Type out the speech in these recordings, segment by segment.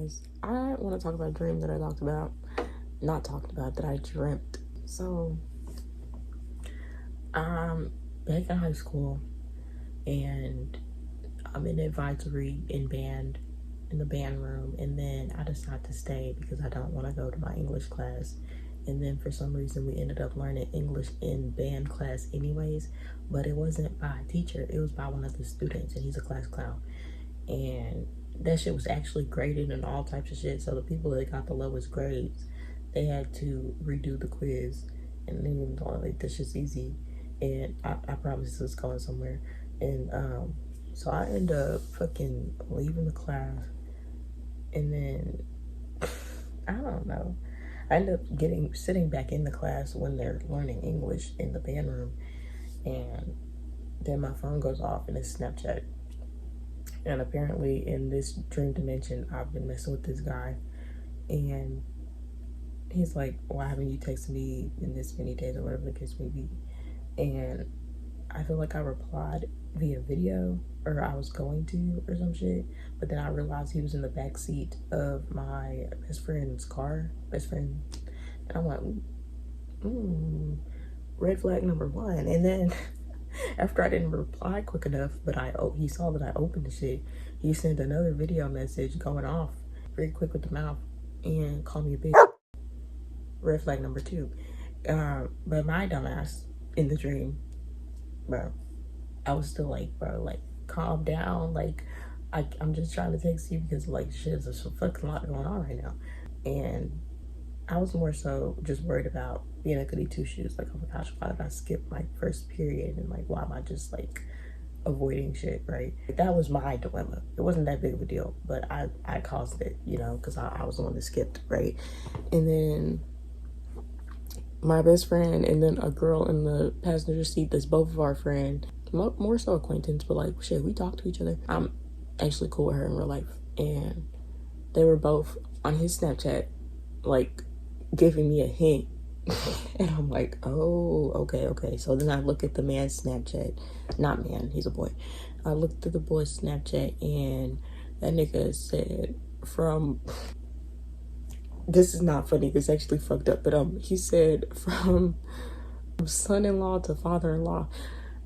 guys, I want to talk about a dream that I that I dreamt. So, back in high school, and I'm in advisory in the band room, and then I decide to stay because I don't want to go to my English class. And then for some reason we ended up learning English in band class anyways, but it wasn't by a teacher, it was by one of the students, and he's a class clown. And that shit was actually graded and all types of shit. So the people that got the lowest grades, they had to redo the quiz. And even though like this shit's easy, and I promise it's going somewhere. And so I end up fucking leaving the class, and then I don't know. I end up sitting back in the class when they're learning English in the band room, and then my phone goes off and it's Snapchat. And apparently in this dream dimension, I've been messing with this guy, and he's like, why haven't you texted me in this many days, or whatever the case may be? And I feel like I replied via video, or I was going to, or some shit, but then I realized he was in the back seat of my best friend's car, and I'm like, red flag number one. And then after I didn't reply quick enough, but he saw that I opened the shit, he sent another video message going off very quick with the mouth and called me a bitch. Red flag number two. But my dumbass in the dream, bro, I was still like, bro, like, calm down. Like, I'm just trying to text you because, like, shit, there's a fucking lot going on right now. And I was more so just worried about being a goody two shoes. Like, oh my gosh, why did I skip my first period? And, like, why am I just, like, avoiding shit, right? That was my dilemma. It wasn't that big of a deal, but I caused it, you know, because I was the one that skipped, right? And then my best friend, and then a girl in the passenger seat that's both of our friend, more so acquaintance, but like, shit, we talk to each other. I'm actually cool with her in real life, and they were both on his Snapchat, like, giving me a hint. And I'm like, oh, okay. So then I look at the man's Snapchat. Not man, he's a boy. I looked at the boy's Snapchat, and that nigga said from... This is not funny, this actually fucked up, but he said from son-in-law to father-in-law,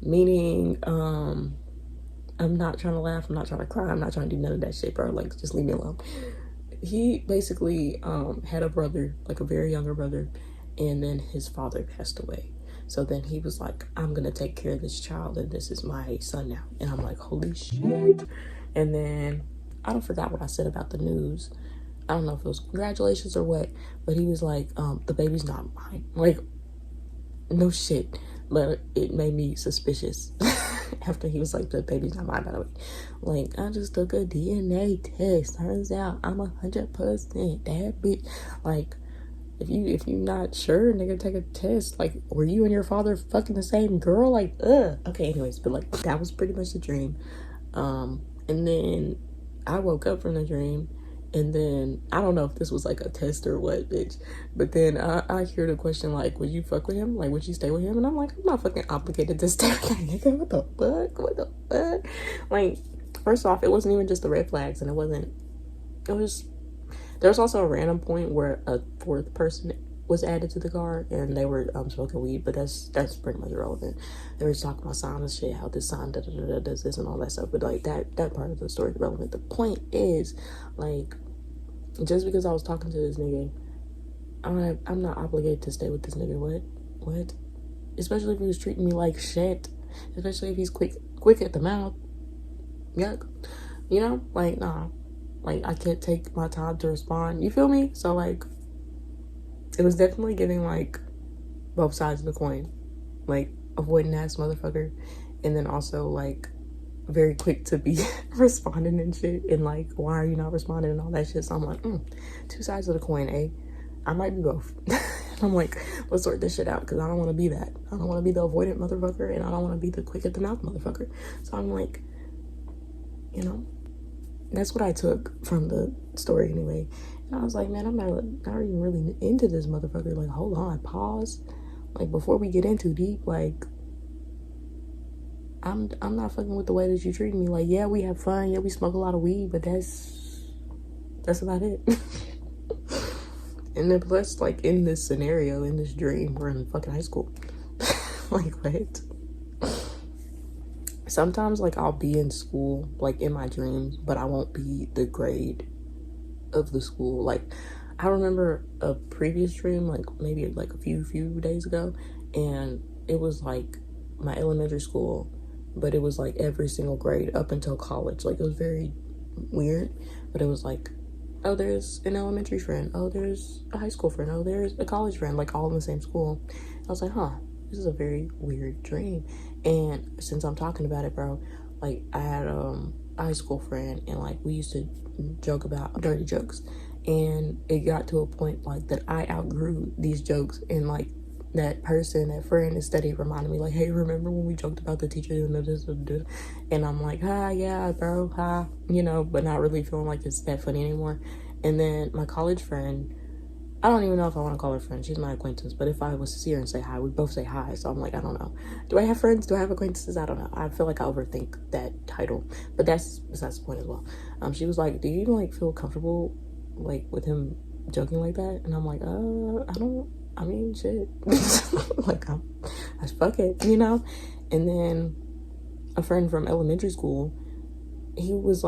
meaning I'm not trying to laugh, I'm not trying to cry, I'm not trying to do none of that shit, bro. Like, just leave me alone. He basically had a brother, like a very younger brother, and then his father passed away. So then he was like, I'm gonna take care of this child, and this is my son now. And I'm like, holy shit. And then I don't forgot what I said about the news. I don't know if it was congratulations or what, but he was like, the baby's not mine. Like, no shit. But it made me suspicious after he was like, the baby's not mine, by the way. Like, I just took a DNA test. Turns out I'm 100% that bitch. Like, if you not sure, nigga, take a test. Like, were you and your father fucking the same girl? Like, ugh. Okay, anyways, but like, that was pretty much the dream. And then I woke up from the dream. And then, I don't know if this was like a test or what, bitch. But then I hear the question like, would you fuck with him? Like, would you stay with him? And I'm like, I'm not fucking obligated to stay with that nigga. What the fuck? What the fuck? Like, first off, it wasn't even just the red flags. And there was also a random point where a fourth person was added to the car, and they were smoking weed, but that's pretty much irrelevant. They were talking about sign and shit, how this sign does this and all that stuff, but like that part of the story is relevant. The point is, like, just because I was talking to this nigga, I'm not obligated to stay with this nigga. What? Especially if he was treating me like shit. Especially if he's quick at the mouth. Yuck. You know, like, nah. Like, I can't take my time to respond. You feel me? So like, it was definitely giving like both sides of the coin, like avoiding ass motherfucker, and then also like very quick to be responding and shit, and like, why are you not responding and all that shit. So I'm like, two sides of the coin, eh? I might be both. I'm like, let's sort this shit out, because I don't want to be that. I don't want to be the avoidant motherfucker, and I don't want to be the quick at the mouth motherfucker. So I'm like, you know, that's what I took from the story anyway. And I was like, man, I'm not even really into this motherfucker. Like, hold on, pause. Like, before we get in too deep, like, I'm not fucking with the way that you treat me. Like, yeah, we have fun. Yeah, we smoke a lot of weed, but that's That's about it. And then plus, like, in this scenario, in this dream, we're in fucking high school. Like, what? Sometimes, like, I'll be in school, like, in my dreams, but I won't be the grade of the school. Like, I remember a previous dream, like, maybe, like, a few days ago, and it was, like, my elementary school, but it was, like, every single grade up until college. Like, it was very weird, but it was, like, oh, there's an elementary friend, oh, there's a high school friend, oh, there's a college friend, like, all in the same school. I was like, huh, this is a very weird dream. And since I'm talking about it, bro, like, I had a high school friend, and, like, we used to joke about dirty jokes, and it got to a point, like, that I outgrew these jokes, and, like, that person, that friend, instead of reminding me, like, hey, remember when we joked about the teacher doing this, and I'm like, ha, yeah, bro, ha, you know, but not really feeling like it's that funny anymore. And then my college friend, I don't even know if I want to call her friend, she's my acquaintance, but if I was to see her and say hi, we both say hi, so I'm like, I don't know, do I have friends, do I have acquaintances? I don't know, I feel like I overthink that title, but that's besides the point as well. She was like, do you even, like, feel comfortable, like, with him joking like that? And I'm like, I mean, shit. Like, I fuck it, you know? And then a friend from elementary school, he was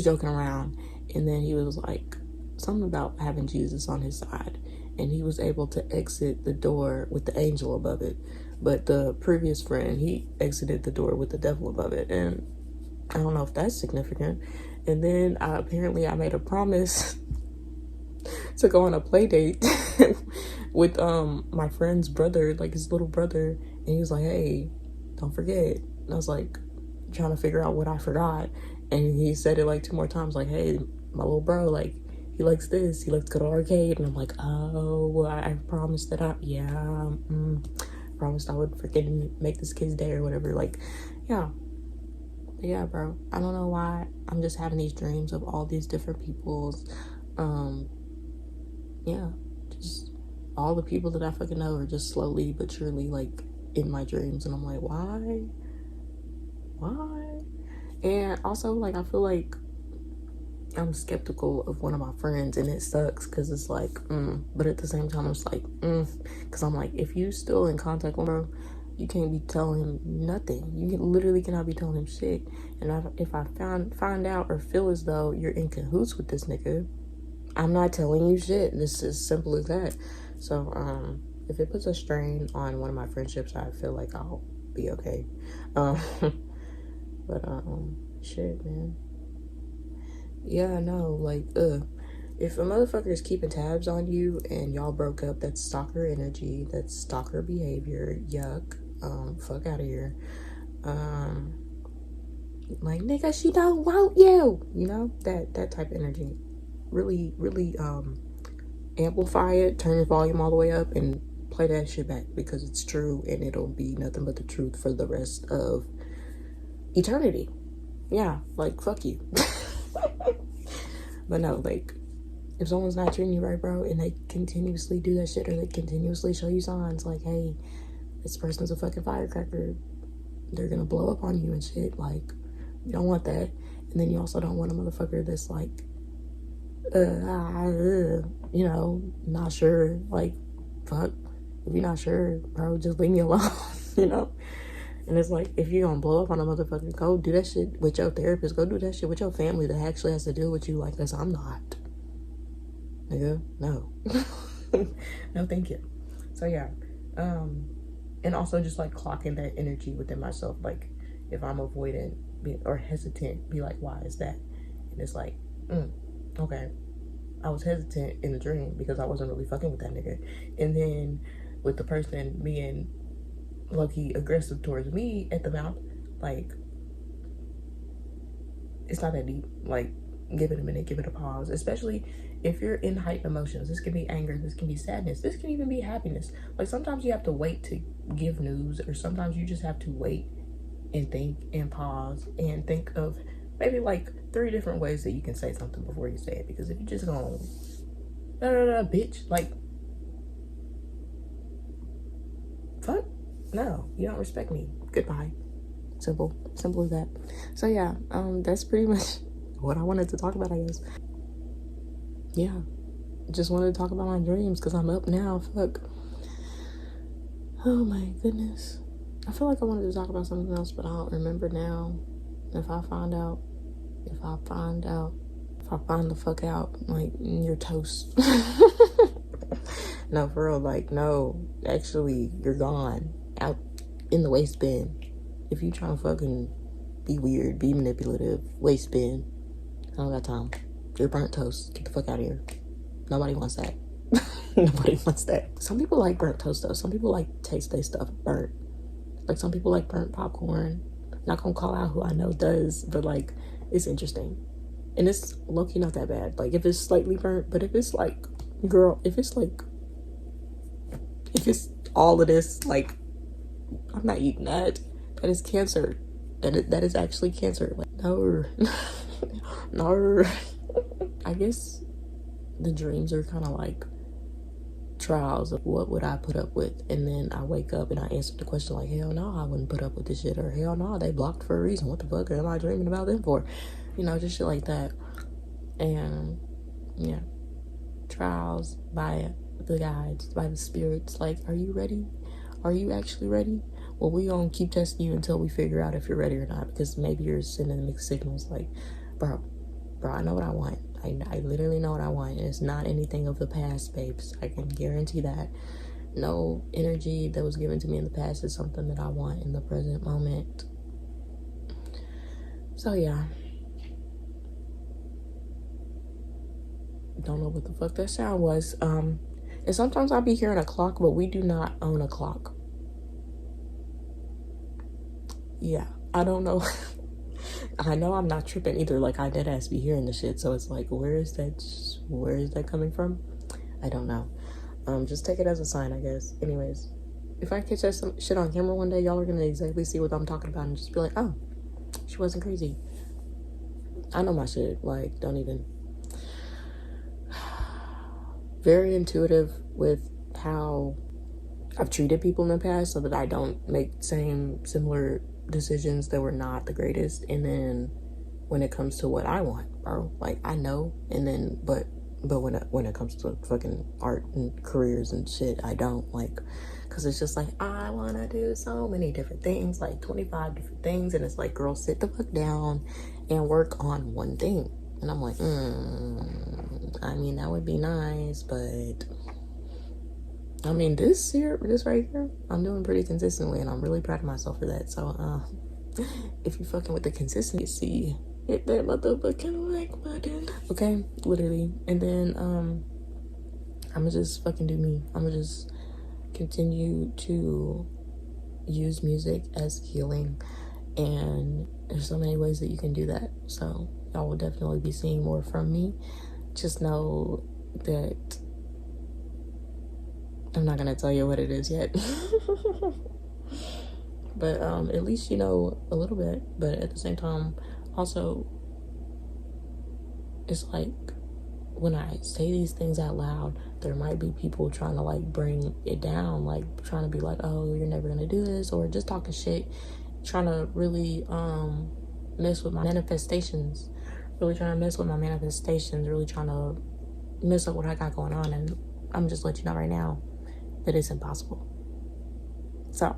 joking around, and then he was like, something about having Jesus on his side, and he was able to exit the door with the angel above it. But the previous friend, he exited the door with the devil above it, and I don't know if that's significant. And then apparently I made a promise to go on a play date with my friend's brother, like his little brother, and he was like, hey, don't forget. And I was like, trying to figure out what I forgot, and he said it like 2 more times, like, hey, my little bro, like, he likes this, he likes to go to arcade. And I'm like, oh, I promised that promised I would freaking make this kid's day or whatever. Like, yeah. Yeah, bro, I don't know why I'm just having these dreams of all these different people's yeah, just all the people that I fucking know are just slowly but surely, like, in my dreams, and I'm like, why? And also, like, I feel like I'm skeptical of one of my friends, and it sucks, because it's like, but at the same time, I'm just like, because I'm like, if you still in contact with bro, you can't be telling him nothing. You literally cannot be telling him shit. And if I find out or feel as though you're in cahoots with this nigga, I'm not telling you shit. This is as simple as that. So, if it puts a strain on one of my friendships, I feel like I'll be okay. But, shit, man. Yeah, no, like, if a motherfucker is keeping tabs on you and y'all broke up, that's stalker energy, that's stalker behavior, yuck, fuck out of here. Like, nigga, she don't want you, you know, that type of energy. Really, amplify it, turn your volume all the way up, and play that shit back, because it's true, and it'll be nothing but the truth for the rest of eternity. Yeah, like, fuck you. But no, like, if someone's not treating you right, bro, and they continuously do that shit, or they continuously show you signs like, hey, this person's a fucking firecracker, they're gonna blow up on you and shit, like, you don't want that. And then you also don't want a motherfucker that's like, you know, not sure, like, fuck, if you're not sure, bro, just leave me alone, you know? And it's like, if you're gonna blow up on a motherfucker, go do that shit with your therapist, go do that shit with your family that actually has to deal with you like this. I'm not. Nigga, no. No, thank you. So, yeah. And also just, like, clocking that energy within myself. Like, if I'm avoidant or hesitant, be like, why is that? And it's like, okay. I was hesitant in the dream because I wasn't really fucking with that nigga. And then with the person being low-key aggressive towards me at the mouth, like, it's not that deep. Like, give it a minute, give it a pause, especially if you're in heightened emotions. This can be anger, this can be sadness, this can even be happiness. Like, sometimes you have to wait to give news, or sometimes you just have to wait and think and pause and think of maybe like 3 different ways that you can say something before you say it. Because if you just go bitch, like, fuck, no, you don't respect me, goodbye. Simple as that. So yeah, that's pretty much what I wanted to talk about, I guess. yeah, just wanted to talk about my dreams because I'm up now. Fuck. Oh my goodness. I feel like I wanted to talk about something else, but I don't remember now. If I find the fuck out, like, you're toast. No, for real, like, no, actually, you're gone. Out in the waste bin. If you trying to fucking be weird, be manipulative, waste bin, I don't got time. You're burnt toast. Get the fuck out of here. Nobody wants that. Nobody wants that. Some people like burnt toast, though. Some people like taste their stuff burnt. Like, some people like burnt popcorn. Not gonna call out who I know does, but, like, it's interesting. And it's low-key not that bad. Like, if it's slightly burnt, but if it's, like, girl, if it's all of this, like, I'm not eating that. That is cancer. That is actually cancer. Like, no. No. I guess the dreams are kind of like trials of what would I put up with, and then I wake up and I answer the question like, hell no, I wouldn't put up with this shit, or hell no, they blocked for a reason. What the fuck am I dreaming about them for? You know, just shit like that. And yeah, trials by the guides, by the spirits. Like, are you ready? Are you actually ready? Well, we gonna keep testing you until we figure out if you're ready or not, because maybe you're sending mixed signals like, bro, I know what I want. I literally know what I want. It's not anything of the past, babes. I can guarantee that. No energy that was given to me in the past is something that I want in the present moment. So yeah. Don't know what the fuck that sound was. And sometimes I'll be hearing a clock, but we do not own a clock. Yeah, I don't know. I know I'm not tripping either. Like, I dead ass be hearing the shit, so it's like, where is that coming from? I don't know. Just take it as a sign, I guess. Anyways, if I catch some shit on camera one day, y'all are gonna exactly see what I'm talking about and just be like, oh, she wasn't crazy. I know my shit. Like, don't even. Very intuitive with how I've treated people in the past, so that I don't make similar decisions that were not the greatest. And then when it comes to what I want, bro, like, I know. And then but when it comes to fucking art and careers and shit, I don't, like, because it's just like, I want to do so many different things, like 25 different things, and it's like, girl, sit the fuck down and work on one thing. And I'm like, I mean, that would be nice, but I mean, this right here, I'm doing pretty consistently, and I'm really proud of myself for that. So, if you fucking with the consistency, hit that motherfucking like button. Okay, literally. And then, I'ma just fucking do me. I'ma just continue to use music as healing, and there's so many ways that you can do that. So, y'all will definitely be seeing more from me. Just know that I'm not gonna tell you what it is yet. But at least you know a little bit. But at the same time, also, it's like, when I say these things out loud, there might be people trying to, like, bring it down, like trying to be like, oh, you're never gonna do this, or just talking shit, trying to really mess with my manifestations, really trying to mess up what I got going on. And I'm just letting you know right now that it's impossible. So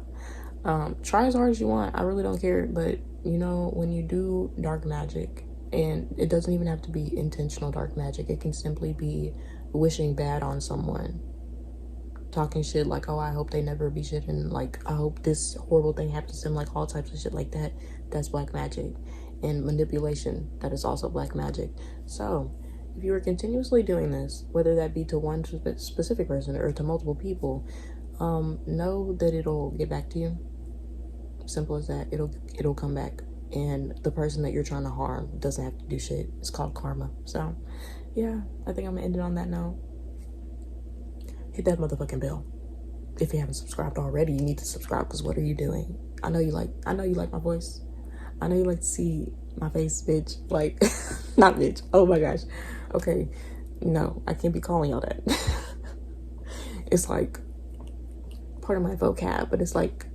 try as hard as you want. I really don't care. But you know, when you do dark magic, and it doesn't even have to be intentional dark magic, it can simply be wishing bad on someone, talking shit like, oh, I hope they never be shit, and like, I hope this horrible thing happens to them, like all types of shit like that. That's black magic. And manipulation, that is also black magic. So if you are continuously doing this, whether that be to one specific person or to multiple people, know that it'll get back to you. Simple as that. It'll come back, and the person that you're trying to harm doesn't have to do shit. It's called karma. So yeah, I think I'm gonna end it on that note. Hit that motherfucking bell. If you haven't subscribed already, you need to subscribe, because what are you doing? I know you like my voice. I know you like to see my face, bitch. Like, not bitch. Oh my gosh. Okay. No, I can't be calling y'all that. It's like part of my vocab, but it's like,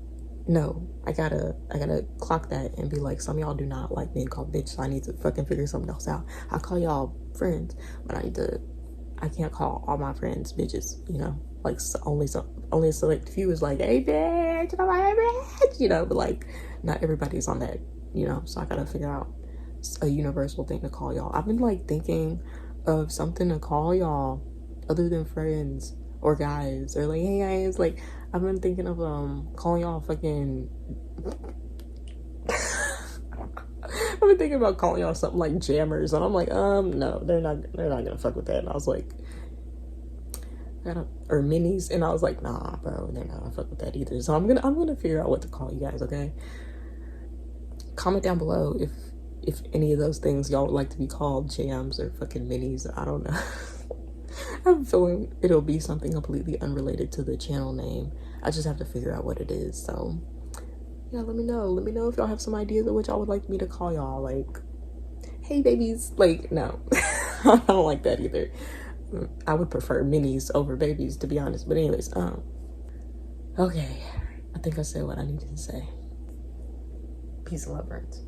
no, I gotta clock that and be like, some of y'all do not like being called bitch, so I need to fucking figure something else out. I call y'all friends, but I need to I can't call all my friends bitches, you know, like only a select few is like, hey bitch, I'm like, hey bitch, you know, but like not everybody's on that, you know, so I gotta figure out a universal thing to call y'all. I've been like thinking of something to call y'all other than friends or guys, or like, hey guys, like I've been thinking of calling y'all fucking I've been thinking about calling y'all something like jammers, and I'm like, no, they're not gonna fuck with that. And I was like, or minis, and I was like, nah, bro, they're not gonna fuck with that either. So I'm gonna figure out what to call you guys, okay? Comment down below if any of those things y'all would like to be called, jams or fucking minis. I don't know. I have a feeling it'll be something completely unrelated to the channel name. I just have to figure out what it is. So yeah, let me know. Let me know if y'all have some ideas of what y'all would like me to call y'all. Like, hey babies. Like, no. I don't like that either. I would prefer minis over babies, to be honest. But anyways, okay. I think I said what I needed to say. Peace and love, friends.